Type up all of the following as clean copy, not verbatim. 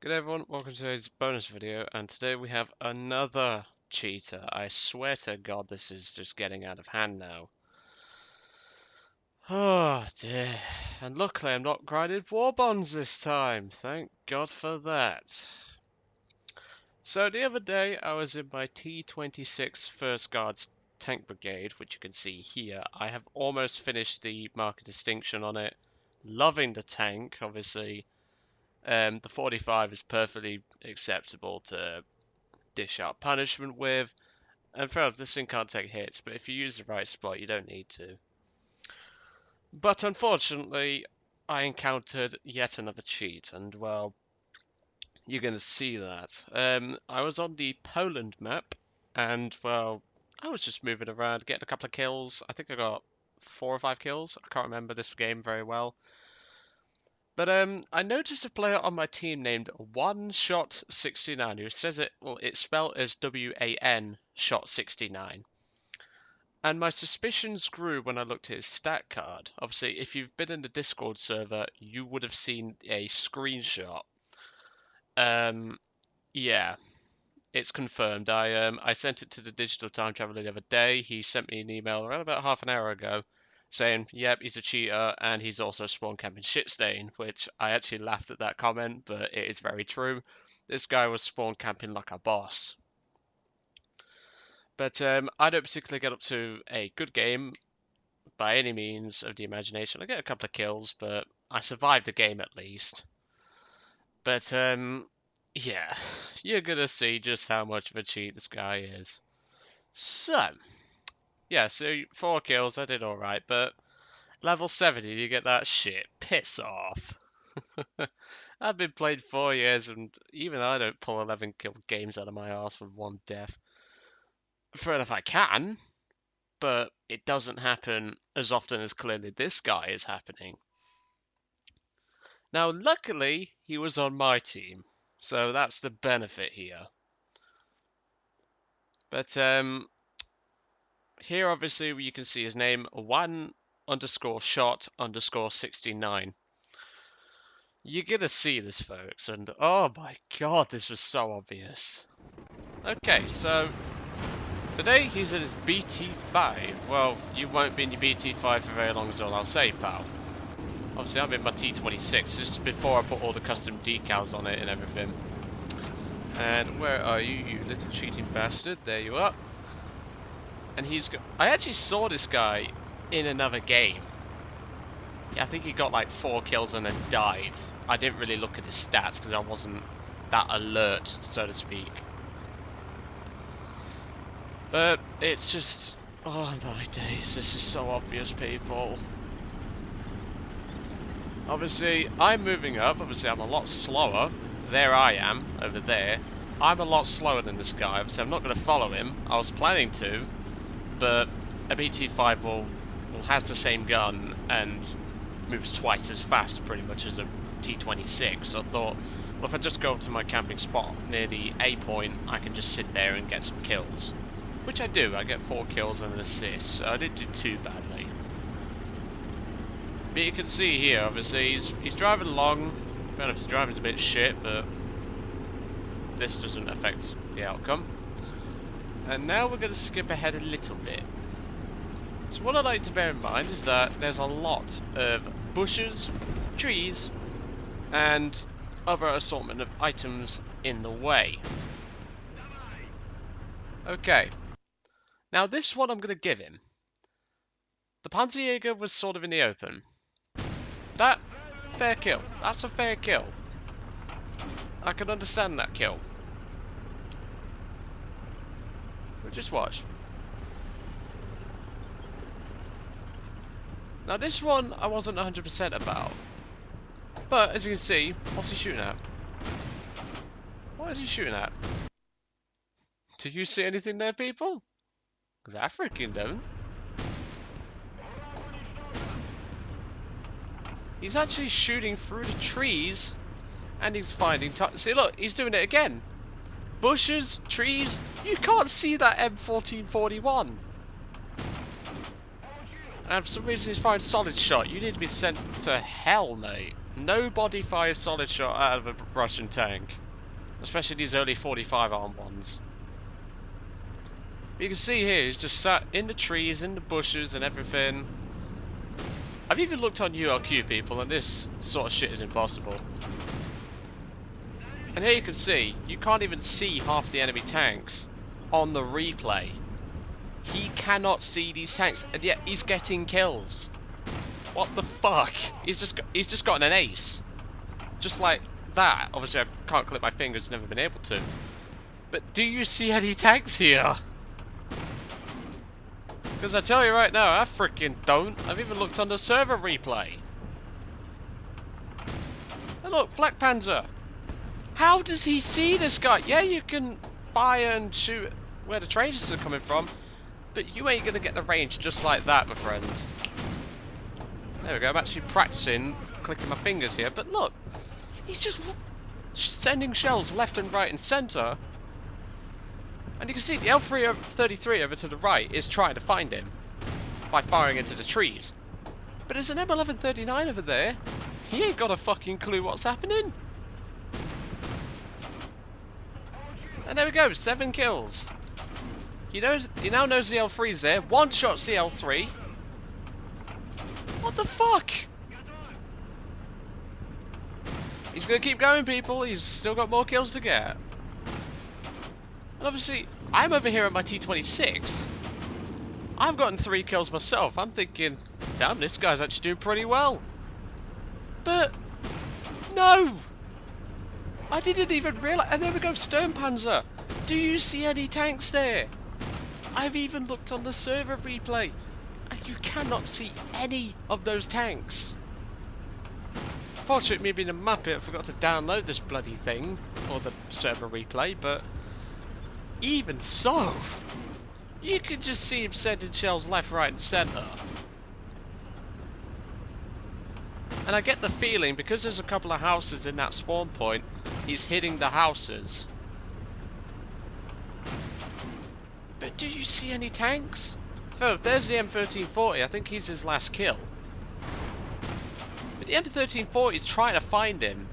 Good day everyone, welcome to today's bonus video, and today we have another cheater. I swear to God this is just getting out of hand now. Oh dear, and luckily I'm not grinding war bonds this time, thank God for that. So the other day I was in my T26 First Guards Tank Brigade, which you can see here. I have almost finished the Mark of Distinction on it, loving the tank, obviously. The 45 is perfectly acceptable to dish out punishment with, and fair enough, this thing can't take hits, but if you use the right spot, you don't need to. But unfortunately, I encountered yet another cheat, and well, you're going to see that. I was on the Poland map, and well, I was just moving around, getting a couple of kills. I think I got 4 or 5 kills. I can't remember this game very well. But I noticed a player on my team named One Shot 69 who says it, well, it's spelled as WAN Shot 69. And my suspicions grew when I looked at his stat card. Obviously, if you've been in the Discord server, you would have seen a screenshot. Yeah, it's confirmed. I sent it to the Digital Time Traveler the other day. He sent me an email around about half an hour ago saying, yep, he's a cheater and he's also spawn camping Shitstain, which I actually laughed at that comment, but it is very true. This guy was spawn camping like a boss. But I don't particularly get up to a good game by any means of the imagination. I get a couple of kills, but I survived the game at least. But yeah, you're gonna see just how much of a cheat this guy is. So, yeah, so 4 kills, I did alright, but level 70, you get that shit. Piss off. I've been playing 4 years, and even I don't pull 11 kill games out of my arse with 1 death. Fair enough, I can, but it doesn't happen as often as clearly this guy is happening. Now, luckily, he was on my team, so that's the benefit here. But here, obviously, you can see his name, 1_shot_69. You're gonna see this, folks, and oh my god, this was so obvious. Okay, so today he's in his BT5. Well, you won't be in your BT5 for very long, is all I'll say, pal. Obviously, I'm in my T26, just before I put all the custom decals on it and everything. And where are you, you little cheating bastard? There you are. And I actually saw this guy in another game. Yeah, I think he got like 4 kills and then died. I didn't really look at his stats because I wasn't that alert, so to speak. But it's just, oh my days, this is so obvious, people. Obviously, I'm moving up. Obviously, I'm a lot slower. There I am, over there. I'm a lot slower than this guy. Obviously, I'm not going to follow him. I was planning to, but a BT5 has the same gun and moves twice as fast, pretty much, as a T26. So I thought, well, if I just go up to my camping spot near the A point, I can just sit there and get some kills. Which I do. I get 4 kills and an assist, so I didn't do too badly. But you can see here, obviously, he's driving along. I don't know if his driving's a bit shit, but this doesn't affect the outcome. And now we're going to skip ahead a little bit. So what I'd like to bear in mind is that there's a lot of bushes, trees, and other assortment of items in the way. Okay. Now this one I'm going to give him. The Panzerjäger was sort of in the open. That, fair kill. That's a fair kill. I can understand that kill. But just watch. Now this one I wasn't 100% about. But as you can see, what's he shooting at? What is he shooting at? Do you see anything there, people? Because I freaking don't. He's actually shooting through the trees, and he's finding see, look, he's doing it again. Bushes, trees, you can't see that M1441. And for some reason he's firing solid shot. You need to be sent to hell, mate. Nobody fires solid shot out of a Russian tank. Especially these early 45 arm ones. You can see here, he's just sat in the trees, in the bushes and everything. I've even looked on ULQ, people, and this sort of shit is impossible. And here you can see, you can't even see half the enemy tanks on the replay. He cannot see these tanks, and yet he's getting kills. What the fuck? He's just gotten an ace. Just like that. Obviously I can't clip my fingers, never been able to. But do you see any tanks here? Because I tell you right now, I freaking don't. I've even looked on the server replay. And look, Flak Panzer. How does he see this guy? Yeah, you can fire and shoot where the trains are coming from, but you ain't gonna get the range just like that, my friend. There we go, I'm actually practicing clicking my fingers here, but look, he's just sending shells left and right and centre. And you can see the L-33 over to the right is trying to find him by firing into the trees. But there's an M1139 over there. He ain't got a fucking clue what's happening. And there we go, 7 kills. He now knows the L3's there. One shot's the L3. What the fuck? He's gonna keep going, people. He's still got more kills to get. And obviously, I'm over here at my T26. I've gotten 3 kills myself. I'm thinking, damn, this guy's actually doing pretty well. But, no! I didn't even realise. And there we go, Sturmpanzer. Do you see any tanks there? I've even looked on the server replay, and you cannot see any of those tanks. Fortunately, me being a muppet, I forgot to download this bloody thing for the server replay, but even so, you can just see him sending shells left, right and centre. And I get the feeling, because there's a couple of houses in that spawn point, he's hitting the houses. But do you see any tanks? Oh, there's the M1340, I think he's his last kill. But the M1340 is trying to find him.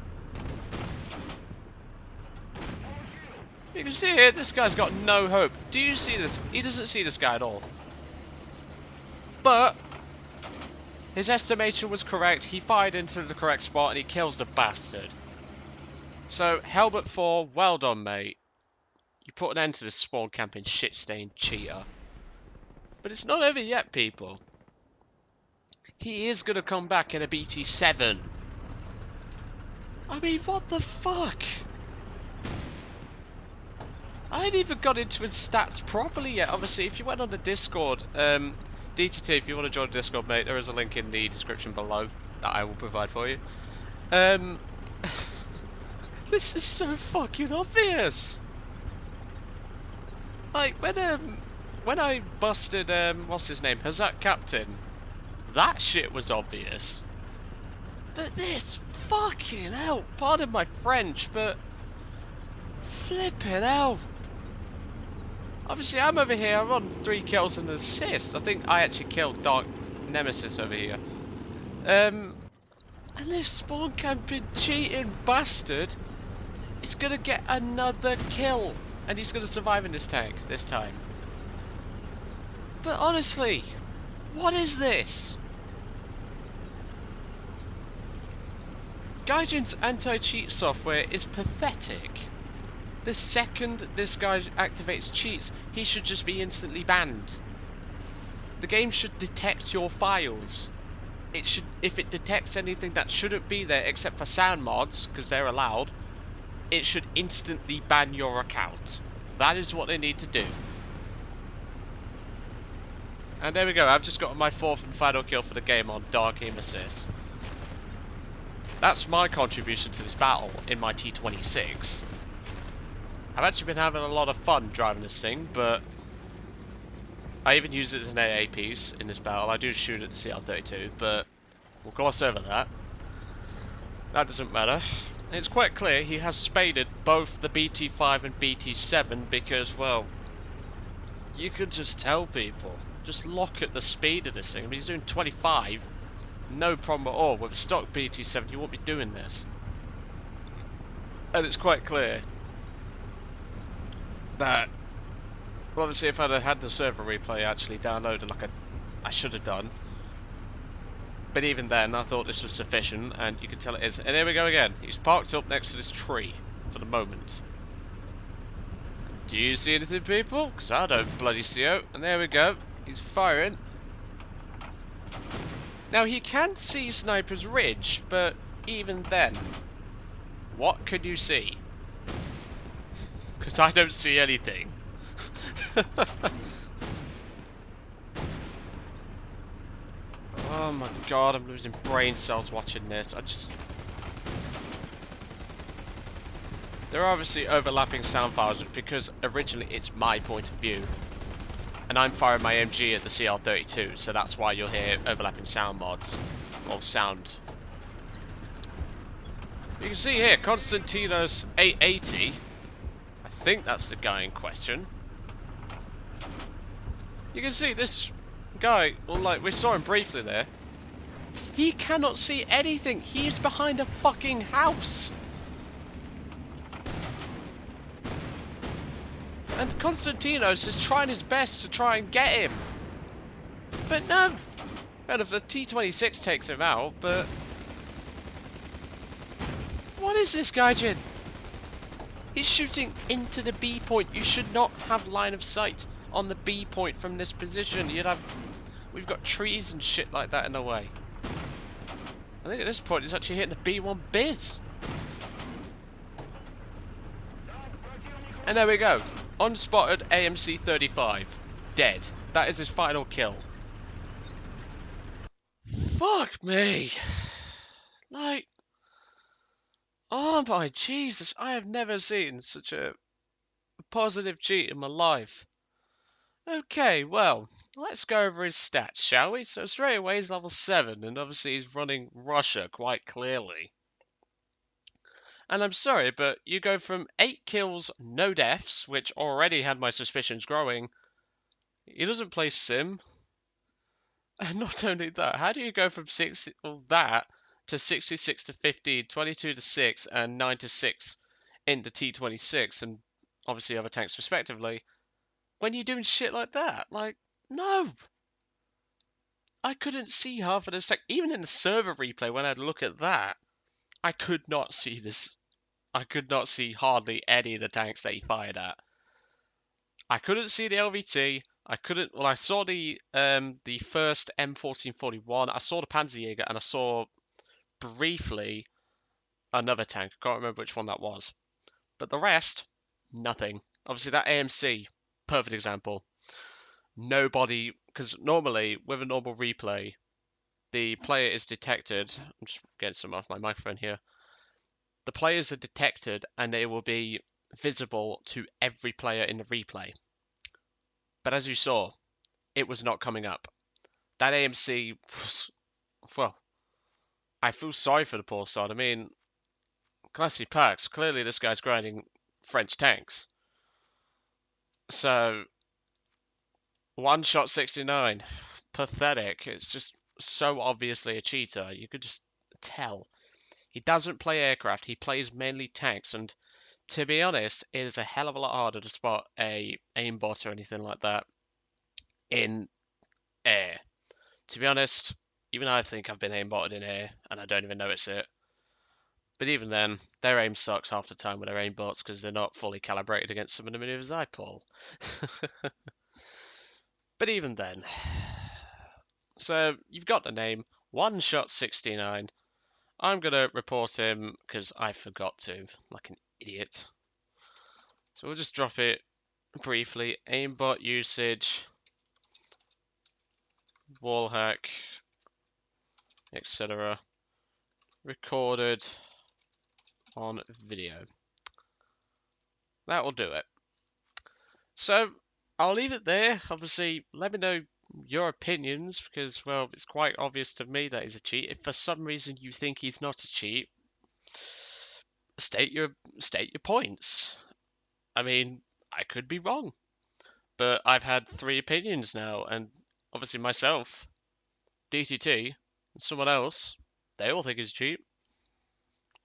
You can see here, this guy's got no hope. Do you see this? He doesn't see this guy at all. But his estimation was correct. He fired into the correct spot and he kills the bastard. So, Helbert 4, well done, mate. You put an end to this spawn camping shit-stained cheater. But it's not over yet, people. He is going to come back in a BT7. I mean, what the fuck? I ain't even got into his stats properly yet. Obviously, if you went on the Discord, DTT, if you want to join the Discord, mate, there is a link in the description below that I will provide for you. This is so fucking obvious. Like, when I busted, what's his name, Hazak Captain, that shit was obvious. But this, fucking hell, pardon my French, but flipping hell. Obviously, I'm over here, I'm on 3 kills and an assist. I think I actually killed Dark Nemesis over here. And this spawn camping cheating bastard is gonna get another kill. And he's gonna survive in this tank this time. But honestly, what is this? Gaijin's anti-cheat software is pathetic. The second this guy activates cheats, he should just be instantly banned. The game should detect your files. It should, if it detects anything that shouldn't be there except for sound mods, because they're allowed, it should instantly ban your account. That is what they need to do. And there we go, I've just got my 4th and final kill for the game on Dark Aim Assist. That's my contribution to this battle in my T26. I've actually been having a lot of fun driving this thing, but I even use it as an AA piece in this battle. I do shoot at the CR32, but we'll gloss over that. That doesn't matter. And it's quite clear he has spaded both the BT5 and BT7 because, well, you could just tell people. Just look at the speed of this thing. I mean, he's doing 25 No problem at all. With a stock BT7, you won't be doing this. And it's quite clear that, well, obviously, if I'd have had the server replay actually downloaded like I should have done, but even then, I thought this was sufficient, and you can tell it is. And here we go again. He's parked up next to this tree for the moment. Do you see anything, people? Because I don't bloody see it. And there we go. He's firing. Now, he can see Sniper's Ridge, but even then, what can you see? Because I don't see anything. Oh my god, I'm losing brain cells watching this. There are obviously overlapping sound files because originally it's my point of view. And I'm firing my MG at the CR32, so that's why you'll hear overlapping sound mods. Or sound. You can see here, Constantinos 880. I think that's the guy in question. You can see this guy, well, like, we saw him briefly there. He cannot see anything. He is behind a fucking house. And Constantinos is trying his best to try and get him. But no. And if the T-26 takes him out, but... What is this guy doing? He's shooting into the B point. You should not have line of sight on the B point from this position. You'd have... We've got trees and shit like that in the way. I think at this point he's actually hitting the B1 biz. And there we go. Unspotted AMC 35. Dead. That is his final kill. Fuck me. Like... Oh my Jesus. I have never seen such a positive cheat in my life. Okay, well, let's go over his stats, shall we? So straight away he's level 7, and obviously he's running Russia quite clearly. And I'm sorry, but you go from 8 kills, no deaths, which already had my suspicions growing. He doesn't play Sim. And not only that, how do you go from 60, well, that to 66 to 15, 22 to 6, and 9 to 6 into T26, and obviously other tanks respectively, when you're doing shit like that? Like, no! I couldn't see half of this tank. Even in the server replay, when I'd look at that, I could not see this. I could not see hardly any of the tanks that he fired at. I couldn't see the LVT. I couldn't. Well, I saw the first M1441. I saw the Panzerjäger, and I saw briefly another tank. I can't remember which one that was. But the rest, nothing. Obviously, that AMC, perfect example. Nobody, because normally with a normal replay, the player is detected. I'm just getting some off my microphone here. The players are detected and they will be visible to every player in the replay. But as you saw, it was not coming up. That AMC was, well, I feel sorry for the poor sod. I mean, Classy Parks, clearly this guy's grinding French tanks. So, one shot 69. Pathetic. It's just so obviously a cheater. You could just tell. He doesn't play aircraft, he plays mainly tanks, and to be honest, it is a hell of a lot harder to spot a aimbot or anything like that in air. To be honest, even I think I've been aimbotted in air, and I don't even notice it. But even then, their aim sucks half the time with their aimbots because they're not fully calibrated against some of the maneuvers I pull. But even then. So, you've got the name, One Shot 69. I'm going to report him because I forgot to, like an idiot. So we'll just drop it briefly. Aimbot usage, wallhack, etc. Recorded on video. That will do it. So I'll leave it there. Obviously, let me know your opinions because, well, it's quite obvious to me that he's a cheat. If for some reason you think he's not a cheat, state your points. I mean, I could be wrong, but I've had 3 opinions now, and obviously myself, DTT, And someone else, they all think he's cheap.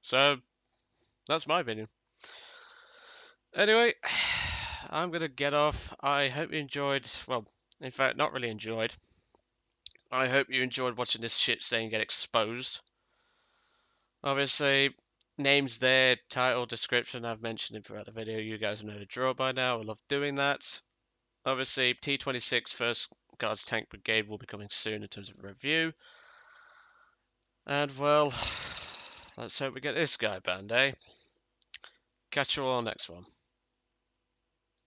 So that's my opinion. Anyway, I'm gonna get off. I hope you enjoyed. Well, in fact, not really enjoyed. I hope you enjoyed watching this shit stain get exposed. Obviously, names there, title, description, I've mentioned it throughout the video. You guys know the drill by now. I love doing that. Obviously, T26 First Guards Tank Brigade will be coming soon in terms of review. And well, let's hope we get this guy banned, eh? Catch you all next one.